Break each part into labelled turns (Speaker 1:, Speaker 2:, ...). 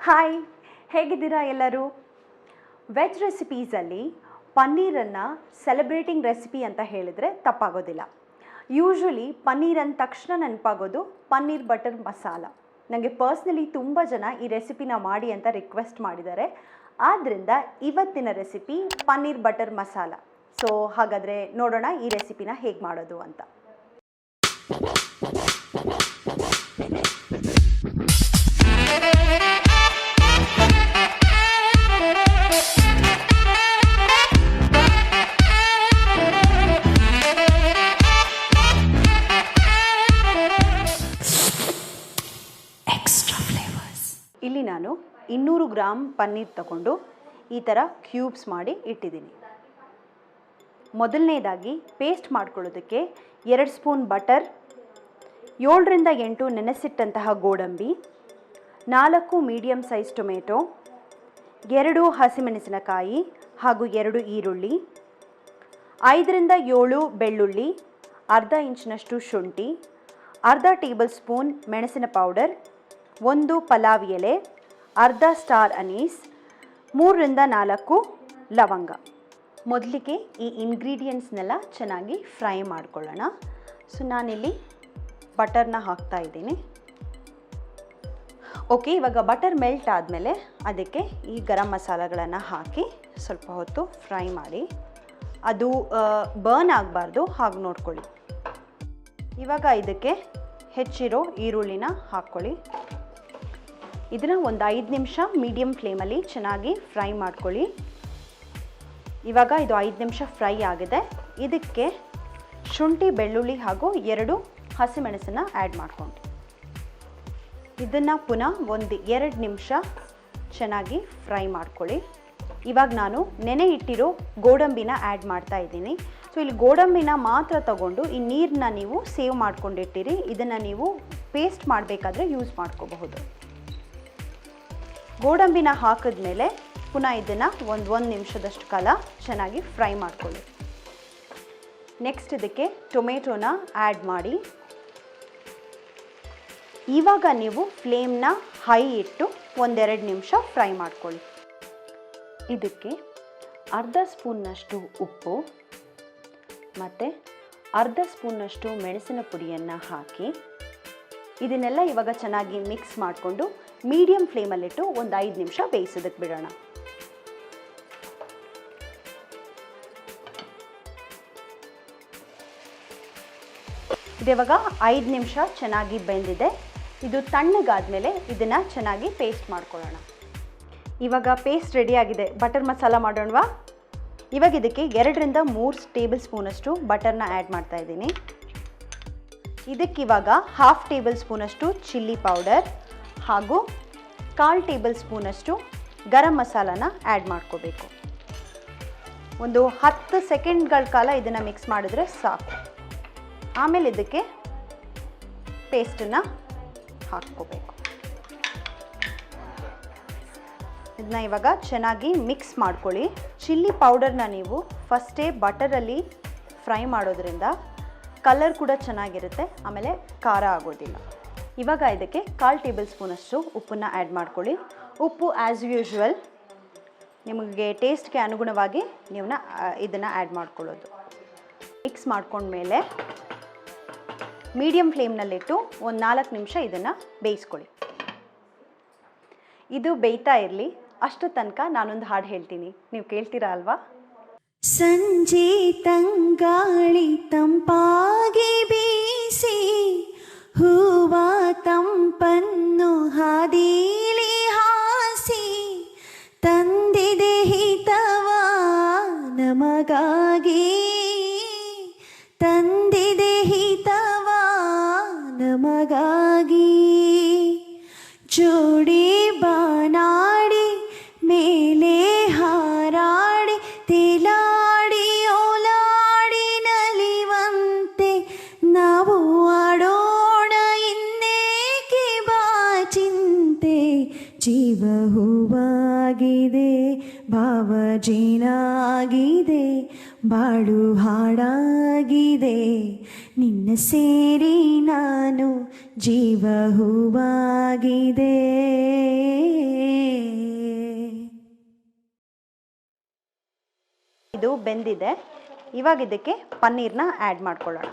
Speaker 1: Hi, ಹೇಗಿದ್ದೀರಾ ಎಲ್ಲರೂ? Veg ರೆಸಿಪೀಸಲ್ಲಿ ಪನ್ನೀರನ್ನು celebrating recipe ಅಂತ ಹೇಳಿದರೆ ತಪ್ಪಾಗೋದಿಲ್ಲ. ಯೂಶ್ವಲಿ ಪನ್ನೀರ್ ಅಂದ ತಕ್ಷಣ ನೆನಪಾಗೋದು ಪನ್ನೀರ್ ಬಟರ್ ಮಸಾಲ. ನನಗೆ ಪರ್ಸ್ನಲಿ ತುಂಬ ಜನ ಈ ರೆಸಿಪಿನ ಮಾಡಿ ಅಂತ ರಿಕ್ವೆಸ್ಟ್ ಮಾಡಿದ್ದಾರೆ. ಆದ್ದರಿಂದ ಇವತ್ತಿನ recipe paneer butter masala. So ಹಾಗಾದರೆ ನೋಡೋಣ ಈ ರೆಸಿಪಿನ ಹೇಗೆ ಮಾಡೋದು ಅಂತ. ಇಲ್ಲಿ ನಾನು 200 ಗ್ರಾಮ್ ಪನ್ನೀರ್ ತಗೊಂಡು ಈ ಥರ ಕ್ಯೂಬ್ಸ್ ಮಾಡಿ ಇಟ್ಟಿದ್ದೀನಿ. ಮೊದಲನೇದಾಗಿ ಪೇಸ್ಟ್ ಮಾಡ್ಕೊಳ್ಳೋದಕ್ಕೆ 2 ಸ್ಪೂನ್ ಬಟರ್, 7 ರಿಂದ 8 ನೆನೆಸಿಟ್ಟಂತಹ ಗೋಡಂಬಿ, 4 ಮೀಡಿಯಮ್ ಸೈಜ್ ಟೊಮೆಟೊ, 2 ಹಸಿಮೆಣಸಿನಕಾಯಿ ಹಾಗೂ 2 ಈರುಳ್ಳಿ, 5 ರಿಂದ 7 ಬೆಳ್ಳುಳ್ಳಿ, ಅರ್ಧ ಇಂಚಿನಷ್ಟು ಶುಂಠಿ, ಅರ್ಧ ಟೇಬಲ್ ಸ್ಪೂನ್ ಮೆಣಸಿನ ಪೌಡರ್, 1 ಪಲಾವ್ ಎಲೆ, ಅರ್ಧ ಸ್ಟಾರ್ ಅನೀಸ್, 3 ರಿಂದ 4 ಲವಂಗ. ಮೊದಲಿಗೆ ಈ ಇಂಗ್ರೀಡಿಯೆಂಟ್ಸ್ನೆಲ್ಲ ಚೆನ್ನಾಗಿ ಫ್ರೈ ಮಾಡ್ಕೊಳ್ಳೋಣ. ಸೊ ನಾನಿಲ್ಲಿ ಬಟರ್ನ ಹಾಕ್ತಾ ಇದ್ದೀನಿ. ಓಕೆ, ಇವಾಗ ಬಟರ್ ಮೆಲ್ಟ್ ಆದಮೇಲೆ ಅದಕ್ಕೆ ಈ ಗರಂ ಮಸಾಲಗಳನ್ನು ಹಾಕಿ ಸ್ವಲ್ಪ ಹೊತ್ತು ಫ್ರೈ ಮಾಡಿ. ಅದು ಬರ್ನ್ ಆಗಬಾರ್ದು, ಹಾಗೆ ನೋಡ್ಕೊಳ್ಳಿ. ಇವಾಗ ಇದಕ್ಕೆ ಹೆಚ್ಚಿರೋ ಈರುಳ್ಳಿನ ಹಾಕ್ಕೊಳ್ಳಿ. ಇದನ್ನು ಒಂದು 5 ನಿಮಿಷ ಮೀಡಿಯಮ್ ಫ್ಲೇಮಲ್ಲಿ ಚೆನ್ನಾಗಿ ಫ್ರೈ ಮಾಡ್ಕೊಳ್ಳಿ. ಇವಾಗ ಇದು 5 ನಿಮಿಷ ಫ್ರೈ ಆಗಿದೆ. ಇದಕ್ಕೆ ಶುಂಠಿ, ಬೆಳ್ಳುಳ್ಳಿ ಹಾಗೂ 2 ಹಸಿಮೆಣಸನ್ನು ಆ್ಯಡ್ ಮಾಡ್ಕೊಂಡು ಇದನ್ನು ಪುನಃ ಒಂದು 2 ನಿಮಿಷ ಚೆನ್ನಾಗಿ ಫ್ರೈ ಮಾಡ್ಕೊಳ್ಳಿ. ಇವಾಗ ನಾನು ನೆನೆ ಇಟ್ಟಿರೋ ಗೋಡಂಬಿನ ಆ್ಯಡ್ ಮಾಡ್ತಾ ಇದ್ದೀನಿ. ಸೊ ಇಲ್ಲಿ ಗೋಡಂಬಿನ ಮಾತ್ರ ತಗೊಂಡು ಈ ನೀರನ್ನ ನೀವು ಸೇವ್ ಮಾಡ್ಕೊಂಡಿಟ್ಟಿರಿ. ಇದನ್ನು ನೀವು ಪೇಸ್ಟ್ ಮಾಡಬೇಕಾದ್ರೆ ಯೂಸ್ ಮಾಡ್ಕೋಬಹುದು. ಗೋಡಂಬಿನ ಹಾಕಿದ್ಮೇಲೆ ಪುನಃ ಇದನ್ನು ಒಂದು ನಿಮಿಷದಷ್ಟು ಕಾಲ ಚೆನ್ನಾಗಿ ಫ್ರೈ ಮಾಡ್ಕೊಳ್ಳಿ. ನೆಕ್ಸ್ಟ್ ಇದಕ್ಕೆ ಟೊಮೆಟೊನ ಆ್ಯಡ್ ಮಾಡಿ. ಇವಾಗ ನೀವು ಫ್ಲೇಮ್ನ ಹೈ ಇಟ್ಟು 1-2 ನಿಮಿಷ ಫ್ರೈ ಮಾಡ್ಕೊಳ್ಳಿ. ಇದಕ್ಕೆ ಅರ್ಧ ಸ್ಪೂನ್ನಷ್ಟು ಉಪ್ಪು ಮತ್ತು ಅರ್ಧ ಸ್ಪೂನ್ನಷ್ಟು ಮೆಣಸಿನ ಪುಡಿಯನ್ನು ಹಾಕಿ ಇದನ್ನೆಲ್ಲ ಇವಾಗ ಚೆನ್ನಾಗಿ ಮಿಕ್ಸ್ ಮಾಡಿಕೊಂಡು ಮೀಡಿಯಮ್ ಫ್ಲೇಮಲ್ಲಿಟ್ಟು ಒಂದು 5 ನಿಮಿಷ ಬೇಯಿಸೋದಕ್ಕೆ ಬಿಡೋಣ. ಇದಿವಾಗ 5 ನಿಮಿಷ ಚೆನ್ನಾಗಿ ಬೆಂದಿದೆ. ಇದು ತಣ್ಣಗಾದ್ಮೇಲೆ ಇದನ್ನು ಚೆನ್ನಾಗಿ ಪೇಸ್ಟ್ ಮಾಡ್ಕೊಳ್ಳೋಣ. ಇವಾಗ ಪೇಸ್ಟ್ ರೆಡಿಯಾಗಿದೆ. ಬಟರ್ ಮಸಾಲ ಮಾಡೋಣವಾ? ಇವಾಗ ಇದಕ್ಕೆ 2 ರಿಂದ 3 ಟೇಬಲ್ ಸ್ಪೂನಷ್ಟು ಬಟರ್ನ ಆ್ಯಡ್ ಮಾಡ್ತಾ ಇದ್ದೀನಿ. ಇದಕ್ಕಿವಾಗ 1/2 ಟೇಬಲ್ ಸ್ಪೂನಷ್ಟು ಚಿಲ್ಲಿ ಪೌಡರ್ ಹಾಗೂ 1/4 ಟೇಬಲ್ ಸ್ಪೂನಷ್ಟು ಗರಂ ಮಸಾಲಾನ ಆ್ಯಡ್ ಮಾಡ್ಕೋಬೇಕು. ಒಂದು 10 ಸೆಕೆಂಡ್ಗಳ ಕಾಲ ಇದನ್ನು ಮಿಕ್ಸ್ ಮಾಡಿದ್ರೆ ಸಾಕು. ಆಮೇಲೆ ಇದಕ್ಕೆ ಪೇಸ್ಟನ್ನು ಹಾಕ್ಕೋಬೇಕು. ಇದನ್ನ ಇವಾಗ ಚೆನ್ನಾಗಿ ಮಿಕ್ಸ್ ಮಾಡ್ಕೊಳ್ಳಿ. ಚಿಲ್ಲಿ ಪೌಡರ್ನ ನೀವು ಫಸ್ಟೇ ಬಟರಲ್ಲಿ ಫ್ರೈ ಮಾಡೋದ್ರಿಂದ ಕಲರ್ ಕೂಡ ಚೆನ್ನಾಗಿರುತ್ತೆ, ಆಮೇಲೆ ಖಾರ ಆಗೋದಿಲ್ಲ. ಇವಾಗ ಇದಕ್ಕೆ 1/4 ಟೇಬಲ್ ಸ್ಪೂನಷ್ಟು ಉಪ್ಪನ್ನು ಆ್ಯಡ್ ಮಾಡ್ಕೊಳ್ಳಿ. ಉಪ್ಪು ಆ್ಯಸ್ ಯೂಶ್ವಲ್ ನಿಮಗೆ ಟೇಸ್ಟ್ಗೆ ಅನುಗುಣವಾಗಿ ನೀವು ಇದನ್ನು ಆ್ಯಡ್ ಮಾಡ್ಕೊಳ್ಳೋದು. ಮಿಕ್ಸ್ ಮಾಡ್ಕೊಂಡ್ಮೇಲೆ ಮೀಡಿಯಮ್ ಫ್ಲೇಮ್ನಲ್ಲಿಟ್ಟು ಒಂದು 4 ನಿಮಿಷ ಇದನ್ನು ಬೇಯಿಸ್ಕೊಳ್ಳಿ. ಇದು ಬೇಯ್ತಾ ಇರಲಿ. ಅಷ್ಟು ತನಕ ನಾನೊಂದು ಹಾಡು ಹೇಳ್ತೀನಿ, ನೀವು ಕೇಳ್ತೀರಾ ಅಲ್ವಾ?
Speaker 2: ಸಂಜೆ ತಂಗಾಳಿ ತಂಪಾಗಿ ಬೀಸಿ ಹೂವ ತಂಪನ್ನು ಹಾದೀಲಿ ಹಾಸಿ ತಂದಿದೆ ಹಿತವ ನಮಗಾಗಿ, ತಂದಿದೆ ಹಿತವ ನಮಗಾಗಿ. ಜೋಡಿ ಬಾನಾಡಿ ಮೇಲೆ ಹಾರಾಡಿ ತೇಲಾಡಿ ಓಲಾಡಿ ನಲಿವಂತೆ ನಾವು ಆಡೋಣ ಇನ್ನೇಕೆ ಬಾಚಿಂತೆ. ಜೀವ ಹೂವಾಗಿದೆ, ಭಾವ ಜೀನಾಗಿದೆ, ಬಾಳು ಹಾಡಾಗಿದೆ, ನಿನ್ನ ಸೇರಿ ನಾನು ಜೀವ ಹೂವಾಗಿದೆ.
Speaker 1: ಇದು ಬೆಂದಿದೆ. ಇವಾಗ ಇದಕ್ಕೆ ಪನ್ನೀರ್ನ ಆ್ಯಡ್ ಮಾಡ್ಕೊಳ್ಳೋಣ.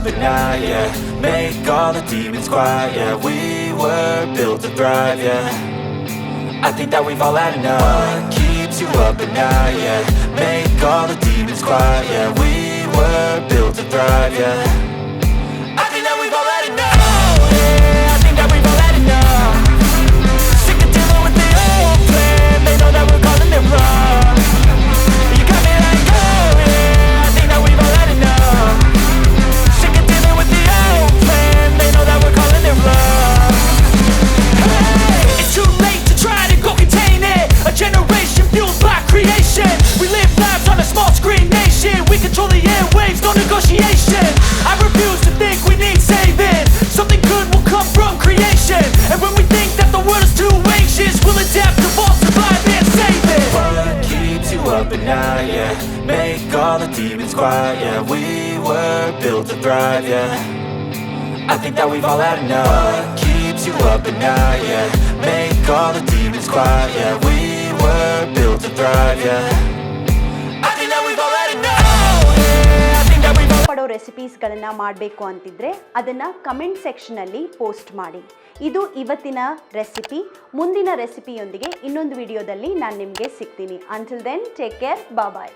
Speaker 3: At night, yeah. Make all the demons quiet, yeah. We were built to thrive, yeah. I think that we've all had enough. What keeps you up at night, yeah. Make all the demons quiet, yeah. We were built to thrive, yeah. I think that we've all had enough. Yeah, I think that we've all had enough. Sick of dealing with the old plan. They know that we're calling it wrong. You got me like, oh yeah. I think that we've all had enough. Negotiation. I refuse to think we need saving. Something good will come from creation. And when we think that the world is too anxious, we'll adapt, evolve, survive and save it. What keeps you up at night, yeah. Make all the demons quiet, yeah. We were built to thrive, yeah. I think that we've all had enough. What keeps you up at night, yeah. Make all the demons quiet, yeah. We were built to thrive, yeah. I think that we've all had enough.
Speaker 1: ಪಡೋ ರೆಸಿಪೀಸ್ಗಳನ್ನು ಮಾಡಬೇಕು ಅಂತಿದ್ರೆ ಅದನ್ನು comment ಸೆಕ್ಷನಲ್ಲಿ post ಮಾಡಿ. ಇದು ಇವತ್ತಿನ recipe. ಮುಂದಿನ ರೆಸಿಪಿಯೊಂದಿಗೆ ಇನ್ನೊಂದು ವಿಡಿಯೋದಲ್ಲಿ ನಾನು ನಿಮಗೆ ಸಿಗ್ತೀನಿ. ಅಂಟಿಲ್ ದೆನ್ ಟೇಕ್ ಕೇರ್, ಬಾಯ್.